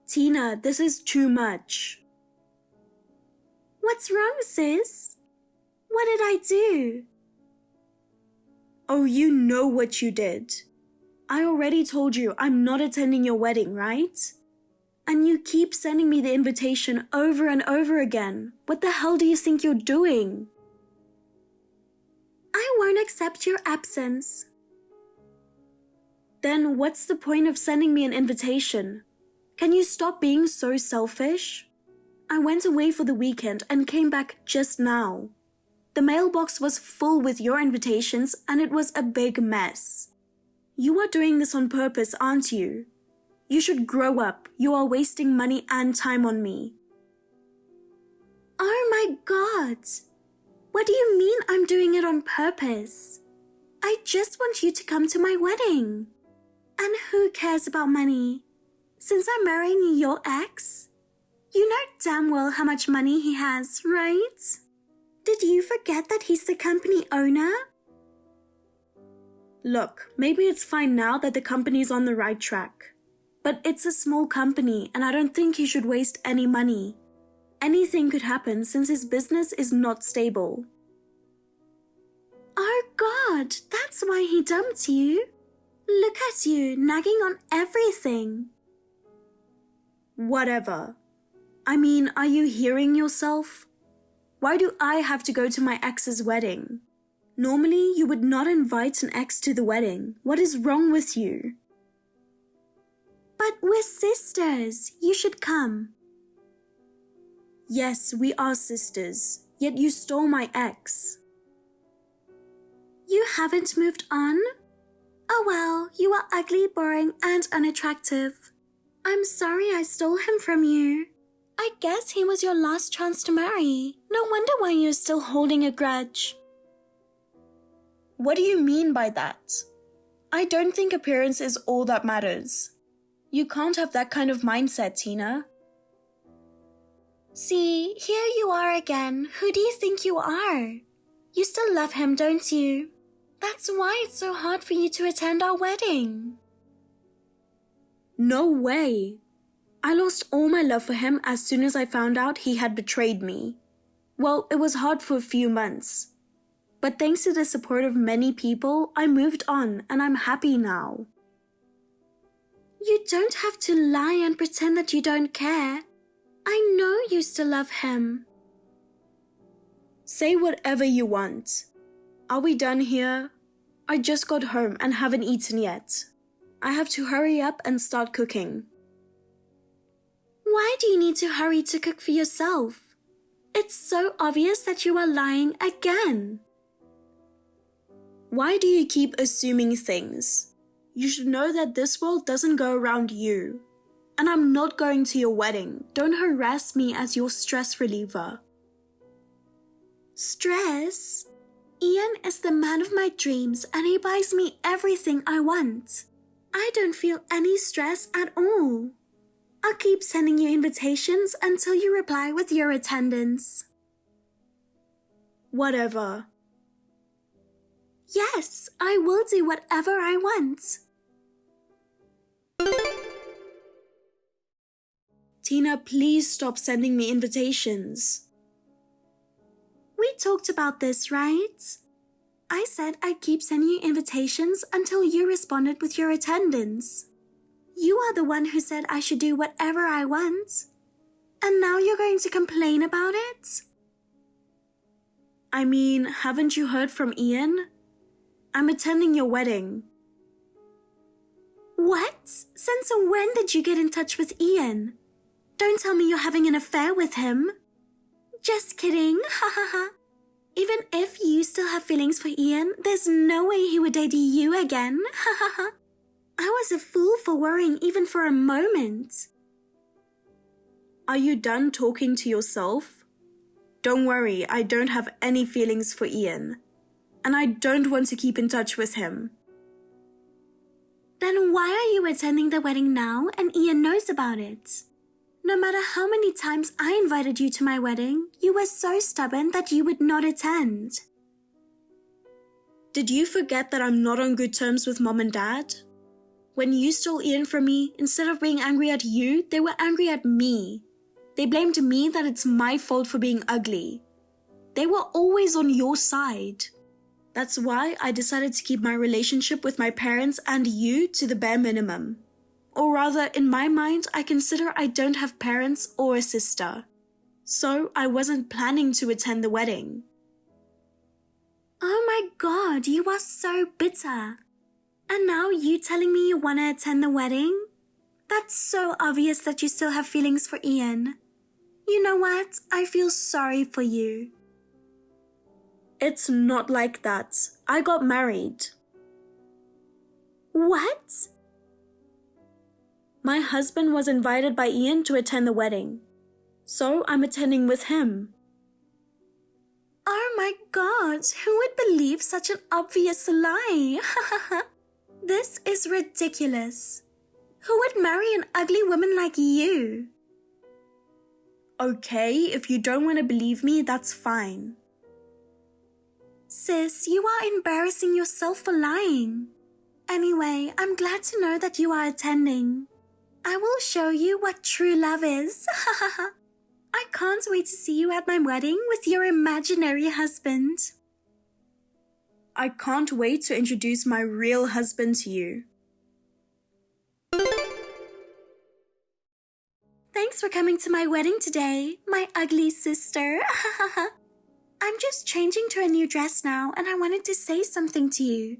Tina, this is too much. What's wrong, sis? What did I do? Oh, you know what you did. I already told you I'm not attending your wedding, right? And you keep sending me the invitation over and over again. What the hell do you think you're doing? I won't accept your absence. Then what's the point of sending me an invitation? Can you stop being so selfish? I went away for the weekend and came back just now. The mailbox was full with your invitations and it was a big mess. You are doing this on purpose, aren't you? You should grow up. You are wasting money and time on me. Oh my God! What do you mean I'm doing it on purpose? I just want you to come to my wedding. And who cares about money? Since I'm marrying your ex, you know damn well how much money he has, right? Did you forget that he's the company owner? Look, maybe it's fine now that the company's on the right track. But it's a small company and I don't think he should waste any money. Anything could happen since his business is not stable. Oh God, that's why he dumped you. Look at you, nagging on everything. Whatever. I mean, are you hearing yourself? Why do I have to go to my ex's wedding? Normally, you would not invite an ex to the wedding. What is wrong with you? But we're sisters. You should come. Yes, we are sisters. Yet you stole my ex. You haven't moved on? Oh well, you are ugly, boring, and unattractive. I'm sorry I stole him from you. I guess he was your last chance to marry. No wonder why you're still holding a grudge. What do you mean by that? I don't think appearance is all that matters. You can't have that kind of mindset, Tina. See, here you are again. Who do you think you are? You still love him, don't you? That's why it's so hard for you to attend our wedding. No way. I lost all my love for him as soon as I found out he had betrayed me. Well, it was hard for a few months. But thanks to the support of many people, I moved on and I'm happy now. You don't have to lie and pretend that you don't care. I know you still love him. Say whatever you want. Are we done here? I just got home and haven't eaten yet. I have to hurry up and start cooking. Why do you need to hurry to cook for yourself? It's so obvious that you are lying again. Why do you keep assuming things? You should know that this world doesn't go around you. And I'm not going to your wedding. Don't harass me as your stress reliever. Stress? Ian is the man of my dreams and he buys me everything I want. I don't feel any stress at all. I'll keep sending you invitations until you reply with your attendance. Whatever. Yes, I will do whatever I want. Tina, please stop sending me invitations. We talked about this, right? I said I'd keep sending you invitations until you responded with your attendance. You are the one who said I should do whatever I want. And now you're going to complain about it? I mean, haven't you heard from Ian? I'm attending your wedding. What? Since when did you get in touch with Ian? Don't tell me you're having an affair with him. Just kidding, ha ha ha. Even if you still have feelings for Ian, there's no way he would date you again, ha ha ha. I was a fool for worrying even for a moment. Are you done talking to yourself? Don't worry, I don't have any feelings for Ian. And I don't want to keep in touch with him. Then why are you attending the wedding now and Ian knows about it? No matter how many times I invited you to my wedding, you were so stubborn that you would not attend. Did you forget that I'm not on good terms with Mom and Dad? When you stole Ian from me, instead of being angry at you, they were angry at me. They blamed me that it's my fault for being ugly. They were always on your side. That's why I decided to keep my relationship with my parents and you to the bare minimum. Or rather, in my mind, I consider I don't have parents or a sister. So I wasn't planning to attend the wedding. Oh my God, you are so bitter. And now you telling me you want to attend the wedding? That's so obvious that you still have feelings for Ian. You know what? I feel sorry for you. It's not like that. I got married. What? My husband was invited by Ian to attend the wedding. So I'm attending with him. Oh my God, who would believe such an obvious lie? This is ridiculous. Who would marry an ugly woman like you? Okay, if you don't want to believe me, that's fine. Sis, you are embarrassing yourself for lying. Anyway, I'm glad to know that you are attending. I will show you what true love is. I can't wait to see you at my wedding with your imaginary husband. I can't wait to introduce my real husband to you. Thanks for coming to my wedding today, my ugly sister. I'm just changing to a new dress now and I wanted to say something to you.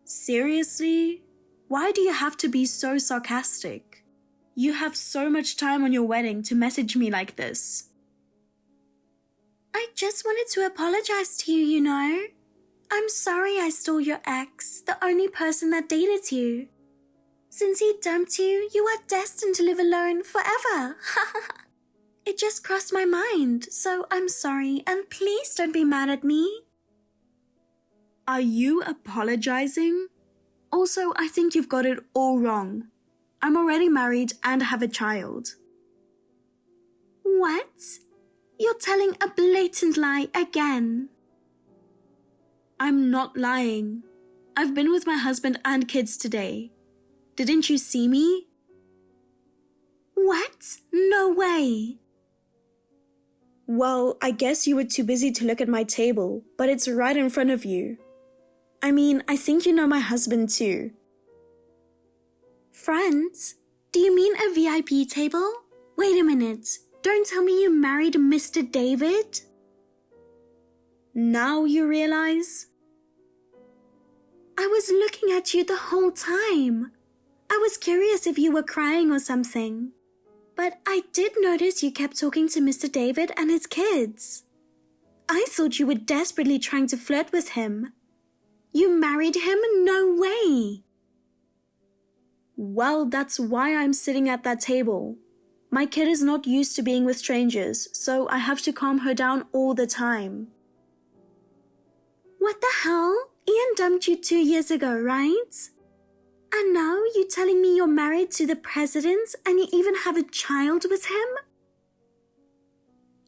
Seriously? Why do you have to be so sarcastic? You have so much time on your wedding to message me like this. I just wanted to apologize to you, you know. I'm sorry I stole your ex, the only person that dated you. Since he dumped you, you are destined to live alone forever. It just crossed my mind, so I'm sorry, and please don't be mad at me. Are you apologizing? Also, I think you've got it all wrong. I'm already married and have a child. What? You're telling a blatant lie again. I'm not lying. I've been with my husband and kids today. Didn't you see me? What? No way. Well, I guess you were too busy to look at my table, but it's right in front of you. I mean, I think you know my husband too. Friends? Do you mean a VIP table? Wait a minute. Don't tell me you married Mr. David? Now you realize? I was looking at you the whole time. I was curious if you were crying or something. But I did notice you kept talking to Mr. David and his kids. I thought you were desperately trying to flirt with him. You married him? No way. Well, that's why I'm sitting at that table. My kid is not used to being with strangers, so I have to calm her down all the time. What the hell? Ian dumped you 2 years ago, right? And now you're telling me you're married to the president and you even have a child with him?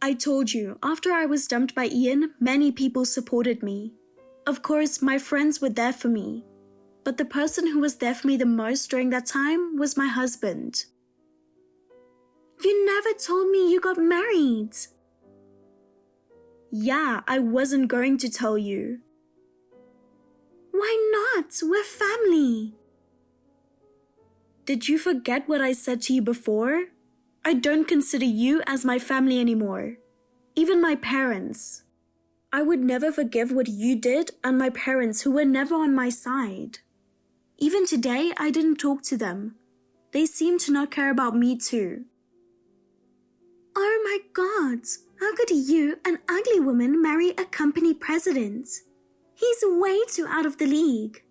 I told you, after I was dumped by Ian, many people supported me. Of course, my friends were there for me. But the person who was there for me the most during that time was my husband. You never told me you got married. Yeah, I wasn't going to tell you. Why not? We're family. Did you forget what I said to you before? I don't consider you as my family anymore. Even my parents. I would never forgive what you did and my parents who were never on my side. Even today, I didn't talk to them. They seem to not care about me too. Oh my God, how could you, an ugly woman, marry a company president? He's way too out of the league.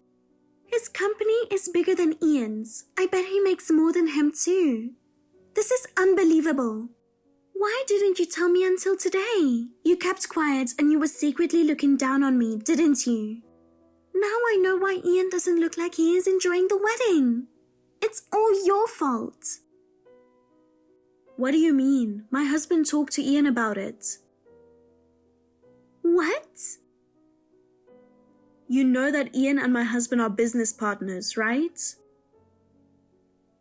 His company is bigger than Ian's. I bet he makes more than him too. This is unbelievable. Why didn't you tell me until today? You kept quiet and you were secretly looking down on me, didn't you? Now I know why Ian doesn't look like he is enjoying the wedding. It's all your fault. What do you mean? My husband talked to Ian about it. What? You know that Ian and my husband are business partners, right?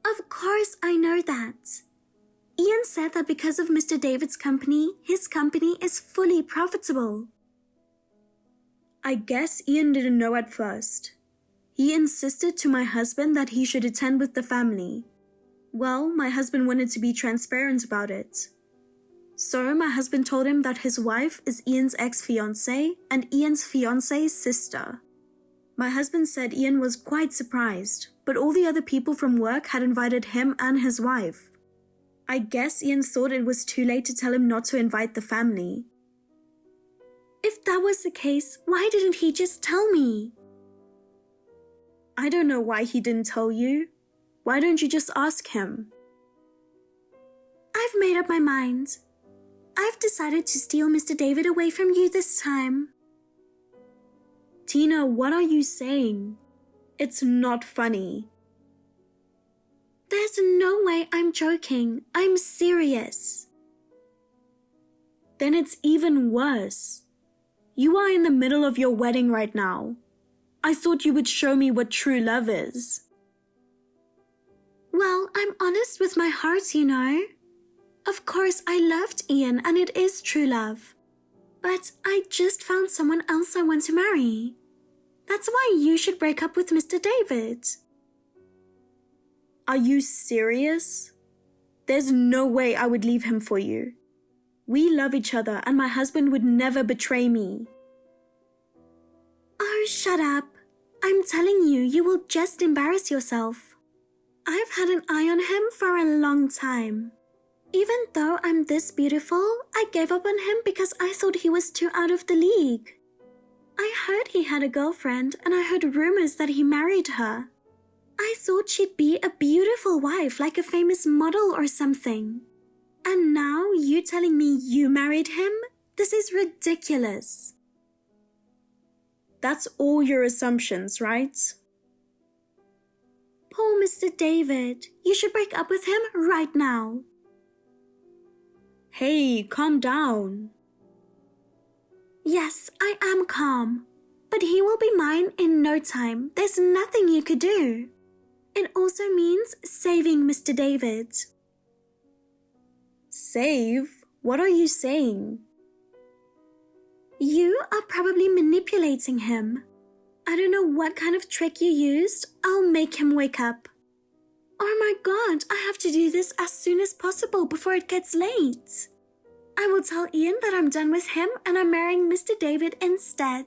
Of course I know that. Ian said that because of Mr. David's company, his company is fully profitable. I guess Ian didn't know at first. He insisted to my husband that he should attend with the family. Well, my husband wanted to be transparent about it. So my husband told him that his wife is Ian's ex-fiancée and Ian's fiancée's sister. My husband said Ian was quite surprised, but all the other people from work had invited him and his wife. I guess Ian thought it was too late to tell him not to invite the family. If that was the case, why didn't he just tell me? I don't know why he didn't tell you. Why don't you just ask him? I've made up my mind. I've decided to steal Mr. David away from you this time. Tina, what are you saying? It's not funny. There's no way I'm joking. I'm serious. Then it's even worse. You are in the middle of your wedding right now. I thought you would show me what true love is. Well, I'm honest with my heart, you know. Of course, I loved Ian and it is true love. But I just found someone else I want to marry. That's why you should break up with Mr. David. Are you serious? There's no way I would leave him for you. We love each other and my husband would never betray me. Oh, shut up. I'm telling you, you will just embarrass yourself. I've had an eye on him for a long time. Even though I'm this beautiful, I gave up on him because I thought he was too out of the league. I heard he had a girlfriend and I heard rumors that he married her. I thought she'd be a beautiful wife like a famous model or something. And now you telling me you married him? This is ridiculous. That's all your assumptions, right? Poor Mr. David. You should break up with him right now. Hey, calm down. Yes, I am calm. But he will be mine in no time. There's nothing you could do. It also means saving Mr. David. Save? What are you saying? You are probably manipulating him. I don't know what kind of trick you used. I'll make him wake up. Oh my God, I have to do this as soon as possible before it gets late. I will tell Ian that I'm done with him and I'm marrying Mr. David instead.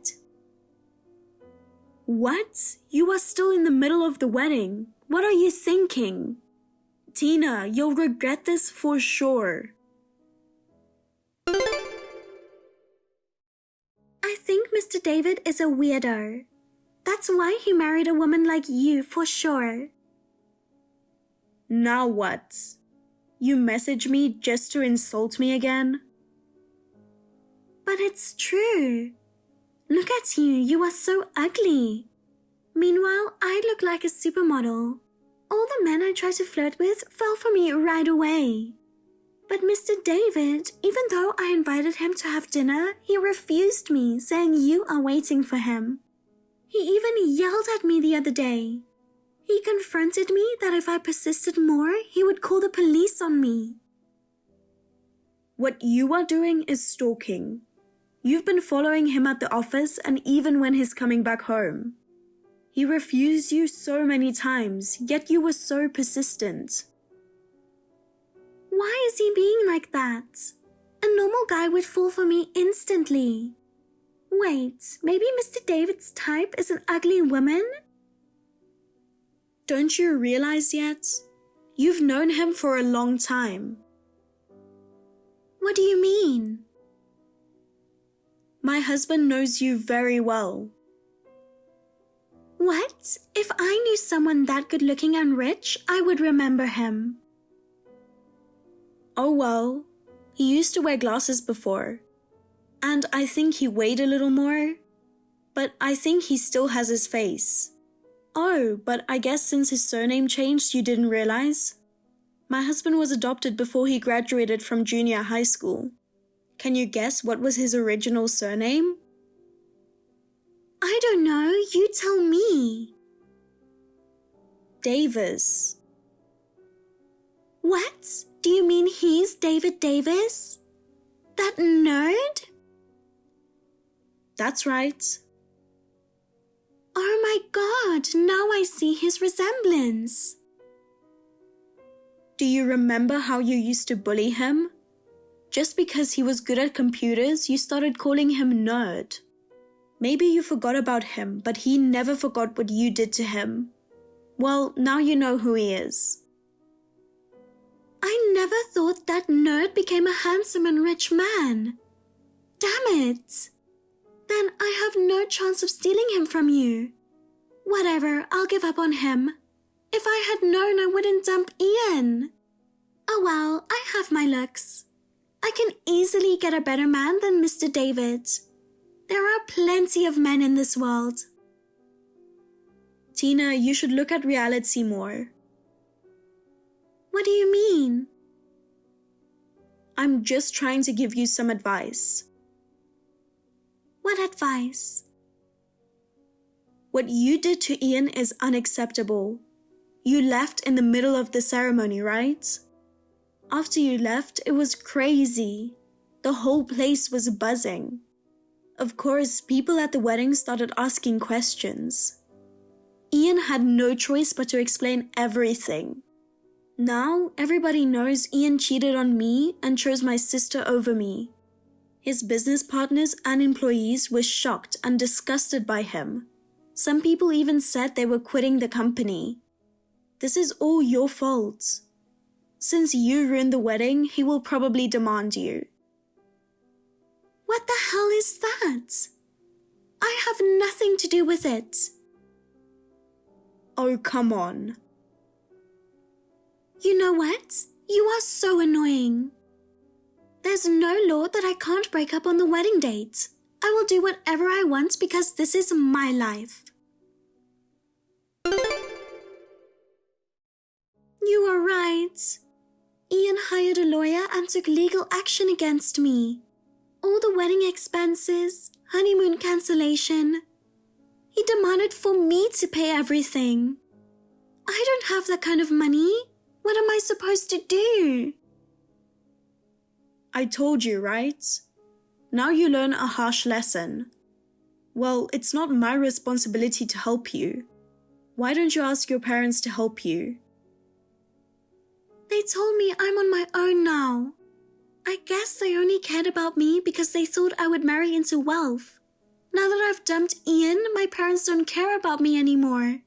What? You are still in the middle of the wedding. What are you thinking? Tina, you'll regret this for sure. I think Mr. David is a weirdo. That's why he married a woman like you for sure. Now what? You message me just to insult me again? But it's true. Look at you, you are so ugly. Meanwhile, I look like a supermodel. All the men I tried to flirt with fell for me right away. But Mr. David, even though I invited him to have dinner, he refused me, saying you are waiting for him. He even yelled at me the other day. He confronted me that if I persisted more, he would call the police on me. What you are doing is stalking. You've been following him at the office and even when he's coming back home. He refused you so many times, yet you were so persistent. Why is he being like that? A normal guy would fall for me instantly. Wait, maybe Mr. David's type is an ugly woman? Don't you realize yet? You've known him for a long time. What do you mean? My husband knows you very well. What? If I knew someone that good looking and rich, I would remember him. Oh well, he used to wear glasses before. And I think he weighed a little more. But I think he still has his face. Oh, but I guess since his surname changed you didn't realize? My husband was adopted before he graduated from junior high school. Can you guess what was his original surname? I don't know, you tell me. Davis. What? Do you mean he's David Davis? That nerd? That's right. Oh my god, now I see his resemblance. Do you remember how you used to bully him? Just because he was good at computers, you started calling him nerd. Maybe you forgot about him, but he never forgot what you did to him. Well, now you know who he is. I never thought that nerd became a handsome and rich man. Damn it! Then I have no chance of stealing him from you. Whatever, I'll give up on him. If I had known, I wouldn't dump Ian. Oh well, I have my looks. I can easily get a better man than Mr. David. There are plenty of men in this world. Tina, you should look at reality more. What do you mean? I'm just trying to give you some advice. What advice? What you did to Ian is unacceptable. You left in the middle of the ceremony, right? After you left, it was crazy. The whole place was buzzing. Of course, people at the wedding started asking questions. Ian had no choice but to explain everything. Now, everybody knows Ian cheated on me and chose my sister over me. His business partners and employees were shocked and disgusted by him. Some people even said they were quitting the company. This is all your fault. Since you ruined the wedding, he will probably demand you. What the hell is that? I have nothing to do with it. Oh, come on. You know what? You are so annoying. There's no law that I can't break up on the wedding date. I will do whatever I want because this is my life. You were right. Ian hired a lawyer and took legal action against me. All the wedding expenses, honeymoon cancellation. He demanded for me to pay everything. I don't have that kind of money. What am I supposed to do? I told you, right? Now you learn a harsh lesson. Well, it's not my responsibility to help you. Why don't you ask your parents to help you? They told me I'm on my own now. I guess they only cared about me because they thought I would marry into wealth. Now that I've dumped Ian, my parents don't care about me anymore.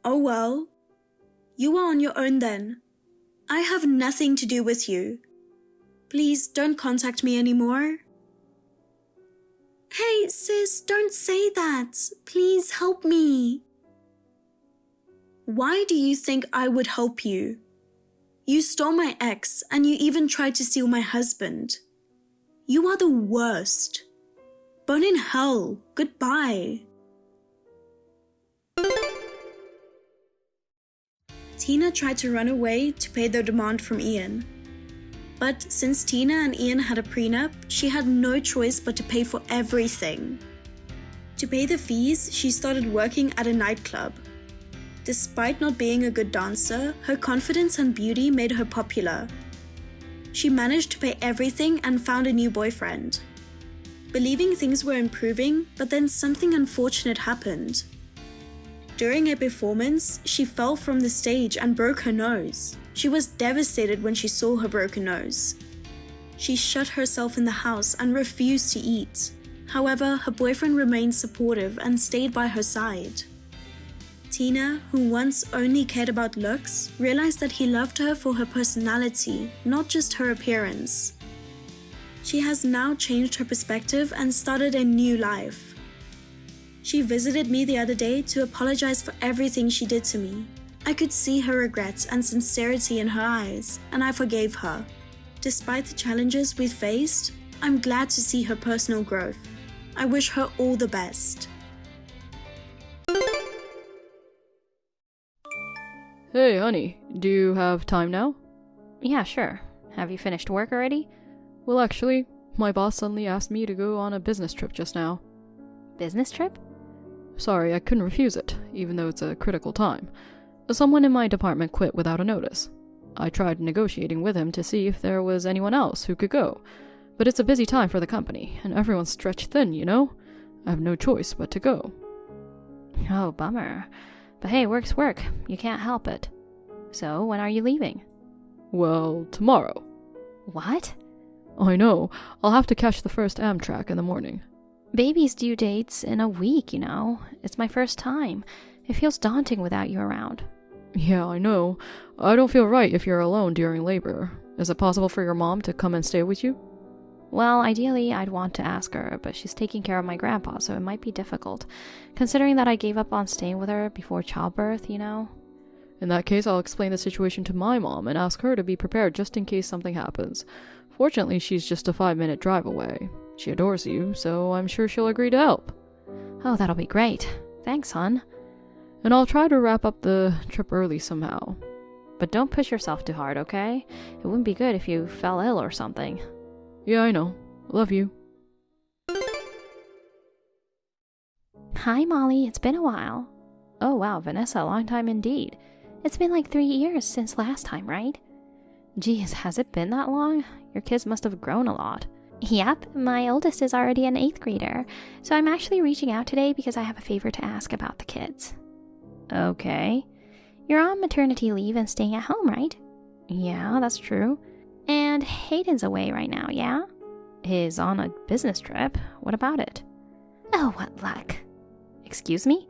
Oh well. You are on your own then. I have nothing to do with you. Please don't contact me anymore. Hey sis, don't say that. Please help me. Why do you think I would help you? You stole my ex and you even tried to steal my husband. You are the worst. Burn in hell. Goodbye. Tina tried to run away to pay the demand from Ian. But since Tina and Ian had a prenup, she had no choice but to pay for everything. To pay the fees, she started working at a nightclub. Despite not being a good dancer, her confidence and beauty made her popular. She managed to pay everything and found a new boyfriend. Believing things were improving, but then something unfortunate happened. During a performance, she fell from the stage and broke her nose. She was devastated when she saw her broken nose. She shut herself in the house and refused to eat. However, her boyfriend remained supportive and stayed by her side. Tina, who once only cared about looks, realized that he loved her for her personality, not just her appearance. She has now changed her perspective and started a new life. She visited me the other day to apologize for everything she did to me. I could see her regrets and sincerity in her eyes, and I forgave her. Despite the challenges we've faced, I'm glad to see her personal growth. I wish her all the best. Hey, honey, do you have time now? Yeah, sure. Have you finished work already? Well, actually, my boss suddenly asked me to go on a business trip just now. Business trip? Sorry, I couldn't refuse it, even though it's a critical time. Someone in my department quit without a notice. I tried negotiating with him to see if there was anyone else who could go, but it's a busy time for the company, and everyone's stretched thin, you know? I have no choice but to go. Oh, bummer. But hey, work's work. You can't help it. So, when are you leaving? Well, tomorrow. What? I know. I'll have to catch the first Amtrak in the morning. Baby's due date's in a week, you know. It's my first time. It feels daunting without you around. Yeah, I know. I don't feel right if you're alone during labor. Is it possible for your mom to come and stay with you? Well, ideally, I'd want to ask her, but she's taking care of my grandpa, so it might be difficult. Considering that I gave up on staying with her before childbirth, you know? In that case, I'll explain the situation to my mom and ask her to be prepared just in case something happens. Fortunately, she's just a 5-minute drive away. She adores you, so I'm sure she'll agree to help. Oh, that'll be great. Thanks, hon. And I'll try to wrap up the trip early somehow. But don't push yourself too hard, okay? It wouldn't be good if you fell ill or something. Yeah, I know. Love you. Hi, Molly. It's been a while. Oh, wow, Vanessa, long time indeed. It's been like 3 years since last time, right? Geez, has it been that long? Your kids must have grown a lot. Yep, my oldest is already an 8th grader, so I'm actually reaching out today because I have a favor to ask about the kids. Okay. You're on maternity leave and staying at home, right? Yeah, that's true. And Hayden's away right now, yeah? He's on a business trip. What about it? Oh, what luck. Excuse me?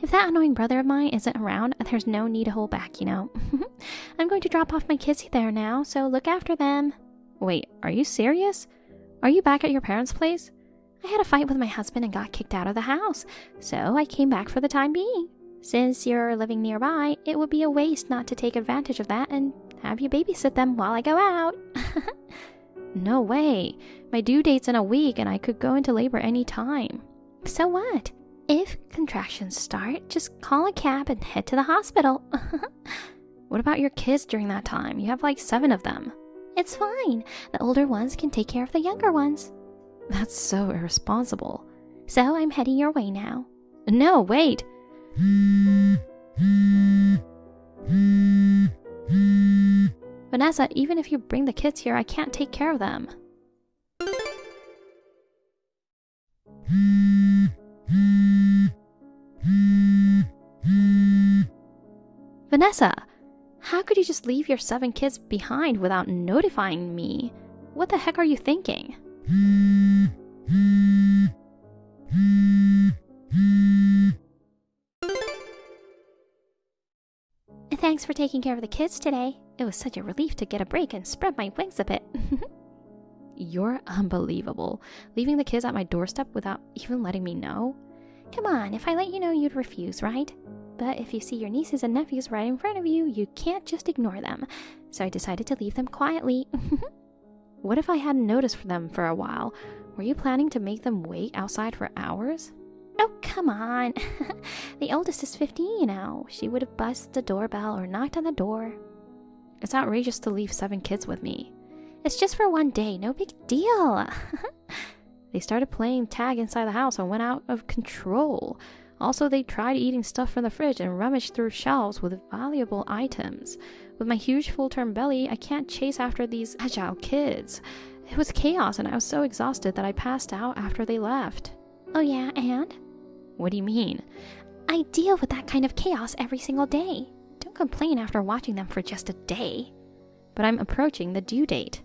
If that annoying brother of mine isn't around, there's no need to hold back, you know. I'm going to drop off my kids there now, so look after them. Wait, are you serious? Are you back at your parents' place? I had a fight with my husband and got kicked out of the house, so I came back for the time being. Since you're living nearby, it would be a waste not to take advantage of that and have you babysit them while I go out. No way. My due date's in a week and I could go into labor any time. So what? If contractions start, just call a cab and head to the hospital. What about your kids during that time? You have like 7 of them. It's fine. The older ones can take care of the younger ones. That's so irresponsible. So I'm heading your way now. No, wait. Vanessa, even if you bring the kids here, I can't take care of them. Vanessa, how could you just leave your 7 kids behind without notifying me? What the heck are you thinking? Thanks for taking care of the kids today. It was such a relief to get a break and spread my wings a bit. You're unbelievable. Leaving the kids at my doorstep without even letting me know? Come on, if I let you know, you'd refuse, right? But if you see your nieces and nephews right in front of you, you can't just ignore them. So I decided to leave them quietly. What if I hadn't noticed them for a while? Were you planning to make them wait outside for hours? Oh, come on. The oldest is 15, you know. She would have buzzed the doorbell or knocked on the door. It's outrageous to leave 7 kids with me. It's just for one day, no big deal. They started playing tag inside the house and went out of control. Also, they tried eating stuff from the fridge and rummaged through shelves with valuable items. With my huge full-term belly, I can't chase after these agile kids. It was chaos and I was so exhausted that I passed out after they left. Oh yeah, and? What do you mean? I deal with that kind of chaos every single day. Don't complain after watching them for just a day. But I'm approaching the due date.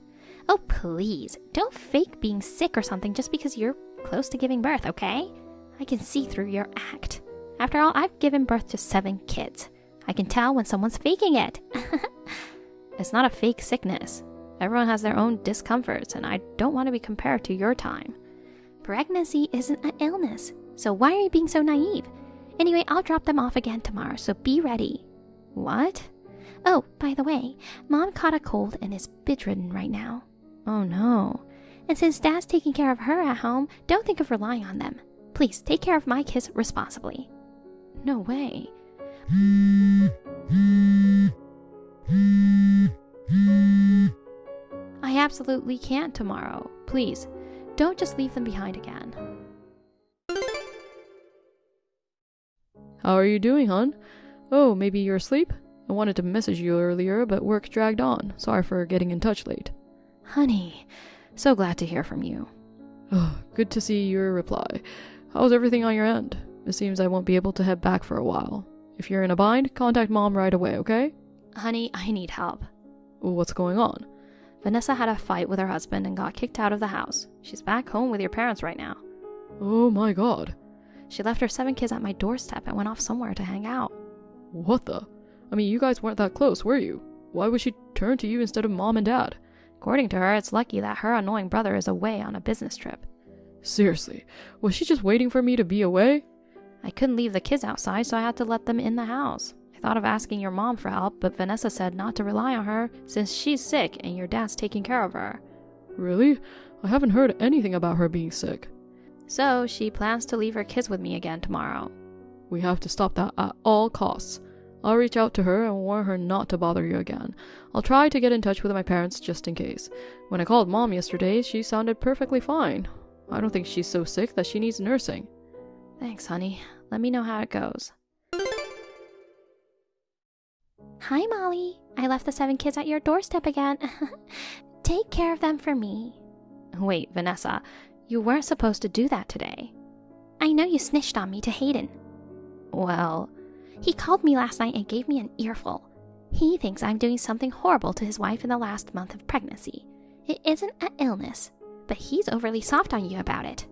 Oh please, don't fake being sick or something just because you're close to giving birth, okay? I can see through your act. After all, I've given birth to 7 kids. I can tell when someone's faking it. It's not a fake sickness. Everyone has their own discomforts, and I don't want to be compared to your time. Pregnancy isn't an illness, so why are you being so naive? Anyway, I'll drop them off again tomorrow, so be ready. What? Oh, by the way, Mom caught a cold and is bedridden right now. Oh no. And since Dad's taking care of her at home, don't think of relying on them. Please take care of my kids responsibly. No way. I absolutely can't tomorrow. Please, don't just leave them behind again. How are you doing, hon? Oh, maybe you're asleep? I wanted to message you earlier, but work dragged on. Sorry for getting in touch late. Honey, so glad to hear from you. Oh, good to see your reply. How's everything on your end? It seems I won't be able to head back for a while. If you're in a bind, contact Mom right away, okay? Honey, I need help. What's going on? Vanessa had a fight with her husband and got kicked out of the house. She's back home with your parents right now. Oh my god. She left her 7 kids at my doorstep and went off somewhere to hang out. What the? I mean, you guys weren't that close, were you? Why would she turn to you instead of Mom and Dad? According to her, it's lucky that her annoying brother is away on a business trip. Seriously, was she just waiting for me to be away? I couldn't leave the kids outside, so I had to let them in the house. I thought of asking your mom for help, but Vanessa said not to rely on her since she's sick and your dad's taking care of her. Really? I haven't heard anything about her being sick. So she plans to leave her kids with me again tomorrow. We have to stop that at all costs. I'll reach out to her and warn her not to bother you again. I'll try to get in touch with my parents just in case. When I called Mom yesterday, she sounded perfectly fine. I don't think she's so sick that she needs nursing. Thanks, honey. Let me know how it goes. Hi, Molly. I left the 7 kids at your doorstep again. Take care of them for me. Wait, Vanessa. You weren't supposed to do that today. I know you snitched on me to Hayden. Well, he called me last night and gave me an earful. He thinks I'm doing something horrible to his wife in the last month of pregnancy. It isn't an illness, but he's overly soft on you about it.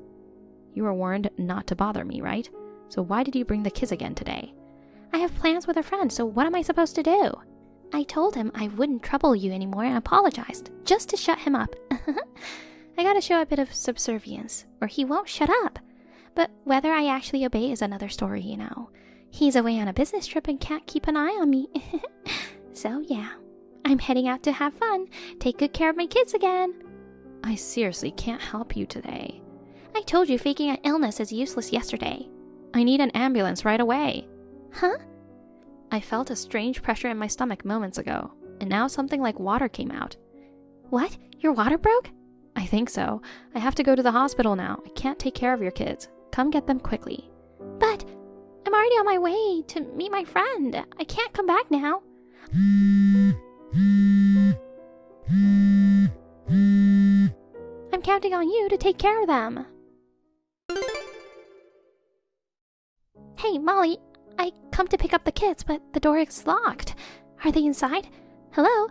You were warned not to bother me, right? So why did you bring the kids again today? I have plans with a friend, so what am I supposed to do? I told him I wouldn't trouble you anymore and apologized, just to shut him up. I gotta show a bit of subservience, or he won't shut up. But whether I actually obey is another story, you know. He's away on a business trip and can't keep an eye on me. So yeah, I'm heading out to have fun, take good care of my kids again. I seriously can't help you today. I told you faking an illness is useless yesterday. I need an ambulance right away. Huh? I felt a strange pressure in my stomach moments ago, and now something like water came out. What? Your water broke? I think so. I have to go to the hospital now. I can't take care of your kids. Come get them quickly. But I'm already on my way to meet my friend. I can't come back now. I'm counting on you to take care of them. Hey, Molly, I come to pick up the kids, but the door is locked. Are they inside? Hello?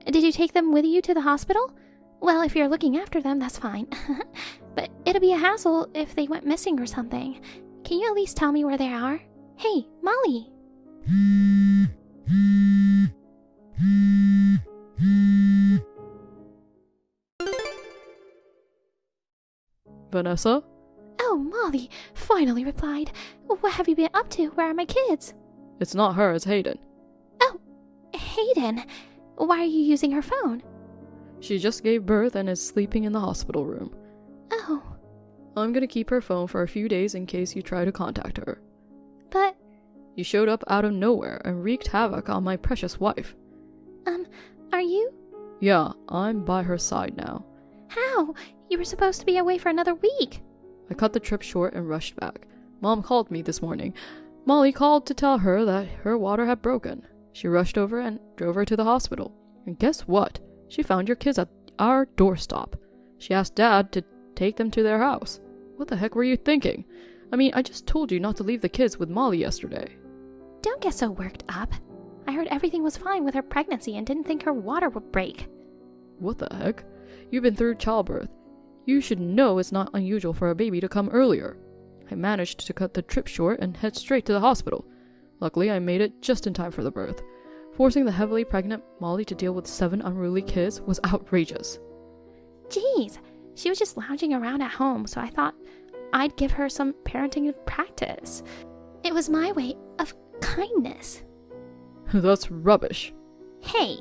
Did you take them with you to the hospital? Well, if you're looking after them, that's fine. But it'll be a hassle if they went missing or something. Can you at least tell me where they are? Hey, Molly! Vanessa? Oh, Molly finally replied. What have you been up to? Where are my kids? It's not her, it's Hayden. Oh, Hayden. Why are you using her phone? She just gave birth and is sleeping in the hospital room. Oh. I'm gonna keep her phone for a few days in case you try to contact her. But... You showed up out of nowhere and wreaked havoc on my precious wife. Are you? Yeah, I'm by her side now. How? You were supposed to be away for another week. I cut the trip short and rushed back. Mom called me this morning. Molly called to tell her that her water had broken. She rushed over and drove her to the hospital. And guess what? She found your kids at our doorstep. She asked Dad to take them to their house. What the heck were you thinking? I mean, I just told you not to leave the kids with Molly yesterday. Don't get so worked up. I heard everything was fine with her pregnancy and didn't think her water would break. What the heck? You've been through childbirth. You should know it's not unusual for a baby to come earlier. I managed to cut the trip short and head straight to the hospital. Luckily, I made it just in time for the birth. Forcing the heavily pregnant Molly to deal with 7 unruly kids was outrageous. Jeez, she was just lounging around at home, so I thought I'd give her some parenting practice. It was my way of kindness. That's rubbish. Hey.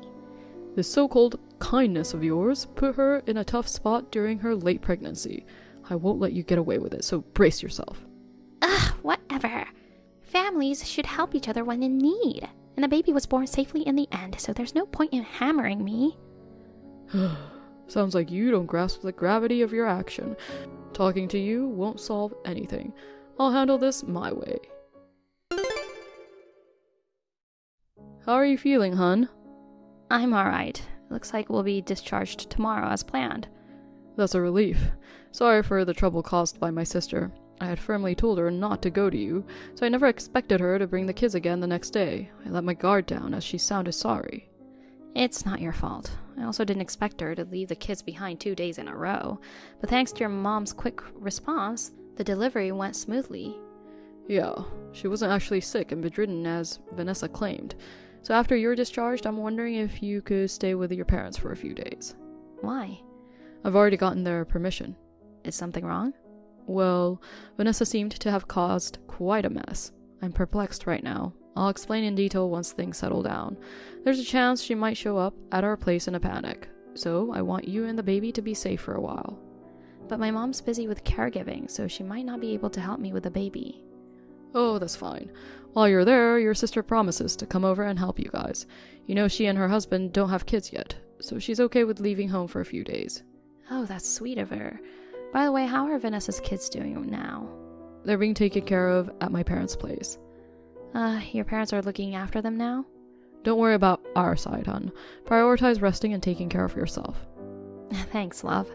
This so-called kindness of yours put her in a tough spot during her late pregnancy. I won't let you get away with it, so brace yourself. Ugh, whatever. Families should help each other when in need. And the baby was born safely in the end, so there's no point in hammering me. Sounds like you don't grasp the gravity of your action. Talking to you won't solve anything. I'll handle this my way. How are you feeling, hun? I'm alright. Looks like we'll be discharged tomorrow as planned. That's a relief. Sorry for the trouble caused by my sister. I had firmly told her not to go to you, so I never expected her to bring the kids again the next day. I let my guard down as she sounded sorry. It's not your fault. I also didn't expect her to leave the kids behind 2 days in a row, but thanks to your mom's quick response, the delivery went smoothly. Yeah, she wasn't actually sick and bedridden as Vanessa claimed. So after you're discharged, I'm wondering if you could stay with your parents for a few days. Why? I've already gotten their permission. Is something wrong? Well, Vanessa seemed to have caused quite a mess. I'm perplexed right now. I'll explain in detail once things settle down. There's a chance she might show up at our place in a panic, so I want you and the baby to be safe for a while. But my mom's busy with caregiving, so she might not be able to help me with the baby. Oh, that's fine. While you're there, your sister promises to come over and help you guys. You know she and her husband don't have kids yet, so she's okay with leaving home for a few days. Oh, that's sweet of her. By the way, how are Vanessa's kids doing now? They're being taken care of at my parents' place. Your parents are looking after them now? Don't worry about our side, hon. Prioritize resting and taking care of yourself. Thanks, love.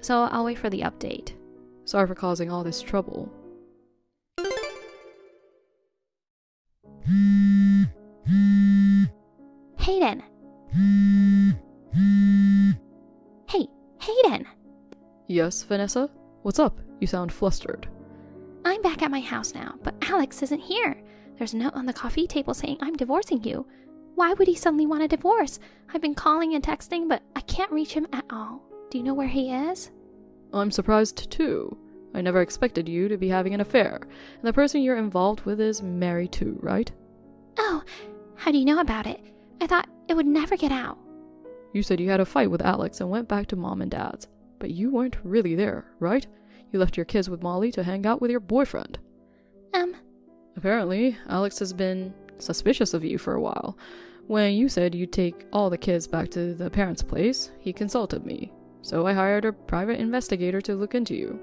So I'll wait for the update. Sorry for causing all this trouble. Hayden! Hey, Hayden! Yes, Vanessa? What's up? You sound flustered. I'm back at my house now, but Alex isn't here. There's a note on the coffee table saying I'm divorcing you. Why would he suddenly want a divorce? I've been calling and texting, but I can't reach him at all. Do you know where he is? I'm surprised too. I never expected you to be having an affair, and the person you're involved with is married too, right? Oh, how do you know about it? I thought it would never get out. You said you had a fight with Alex and went back to mom and dad's, but you weren't really there, right? You left your kids with Molly to hang out with your boyfriend. Apparently, Alex has been suspicious of you for a while. When you said you'd take all the kids back to the parents' place, he consulted me. So I hired a private investigator to look into you.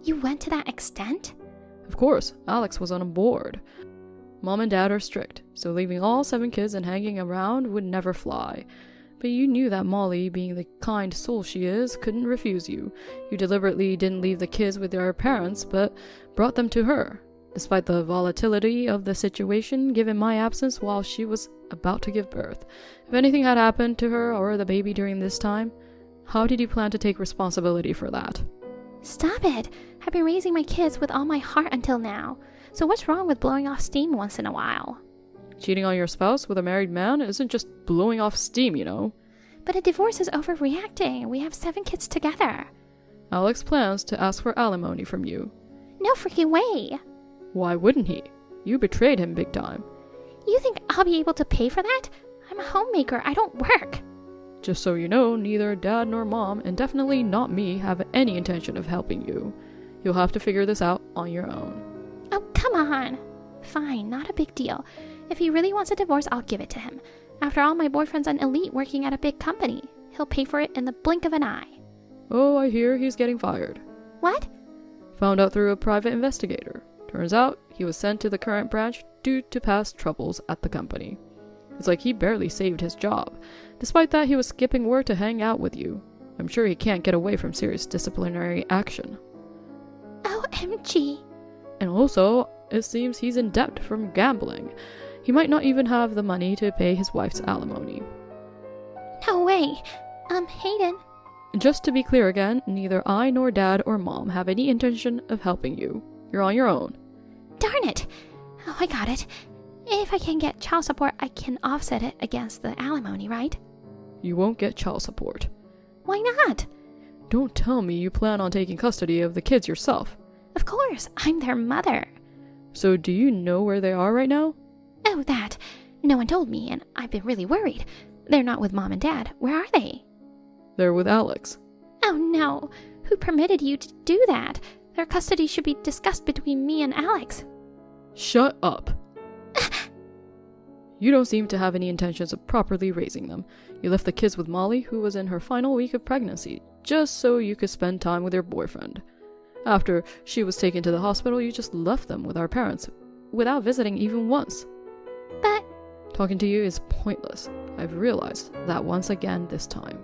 You went to that extent? Of course, Alex was on board. Mom and dad are strict, so leaving all 7 kids and hanging around would never fly. But you knew that Molly, being the kind soul she is, couldn't refuse you. You deliberately didn't leave the kids with their parents, but brought them to her. Despite the volatility of the situation, given my absence while she was about to give birth. If anything had happened to her or the baby during this time, how did you plan to take responsibility for that? Stop it! I've been raising my kids with all my heart until now. So what's wrong with blowing off steam once in a while? Cheating on your spouse with a married man isn't just blowing off steam, you know. But a divorce is overreacting. We have 7 kids together. Alex plans to ask for alimony from you. No freaking way! Why wouldn't he? You betrayed him big time. You think I'll be able to pay for that? I'm a homemaker. I don't work. Just so you know, neither dad nor mom, and definitely not me, have any intention of helping you. You'll have to figure this out on your own. Oh, come on. Fine, not a big deal. If he really wants a divorce, I'll give it to him. After all, my boyfriend's an elite working at a big company. He'll pay for it in the blink of an eye. Oh, I hear he's getting fired. What? Found out through a private investigator. Turns out he was sent to the current branch due to past troubles at the company. It's like he barely saved his job. Despite that, he was skipping work to hang out with you. I'm sure he can't get away from serious disciplinary action. OMG. And also, it seems he's in debt from gambling. He might not even have the money to pay his wife's alimony. No way. Hayden. Just to be clear again, neither I nor dad or mom have any intention of helping you. You're on your own. Darn it. Oh, I got it. If I can get child support, I can offset it against the alimony, right? You won't get child support. Why not? Don't tell me you plan on taking custody of the kids yourself. Of course, I'm their mother. So do you know where they are right now? Oh, that. No one told me, and I've been really worried. They're not with mom and dad. Where are they? They're with Alex. Oh no. Who permitted you to do that? Their custody should be discussed between me and Alex. Shut up. You don't seem to have any intentions of properly raising them. You left the kids with Molly, who was in her final week of pregnancy, just so you could spend time with your boyfriend. After she was taken to the hospital, you just left them with our parents, without visiting even once. But... Talking to you is pointless. I've realized that once again this time.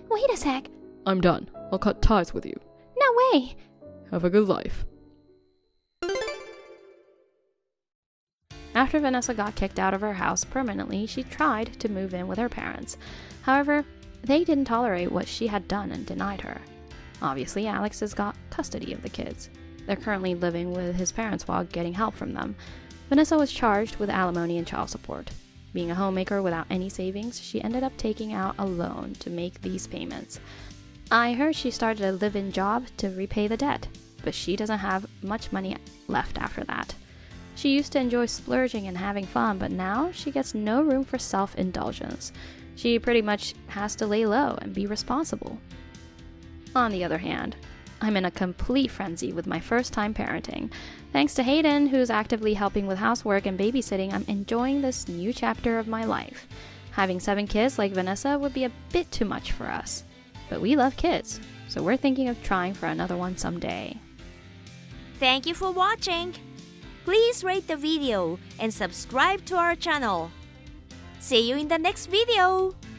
Wait a sec. I'm done. I'll cut ties with you. No way. Have a good life. After Vanessa got kicked out of her house permanently, she tried to move in with her parents. However, they didn't tolerate what she had done and denied her. Obviously, Alex has got custody of the kids. They're currently living with his parents while getting help from them. Vanessa was charged with alimony and child support. Being a homemaker without any savings, she ended up taking out a loan to make these payments. I heard she started a live-in job to repay the debt, but she doesn't have much money left after that. She used to enjoy splurging and having fun, but now she gets no room for self-indulgence. She pretty much has to lay low and be responsible. On the other hand, I'm in a complete frenzy with my first-time parenting. Thanks to Hayden, who's actively helping with housework and babysitting, I'm enjoying this new chapter of my life. Having 7 kids like Vanessa would be a bit too much for us. But we love kids, so we're thinking of trying for another one someday. Thank you for watching. Please rate the video and subscribe to our channel. See you in the next video.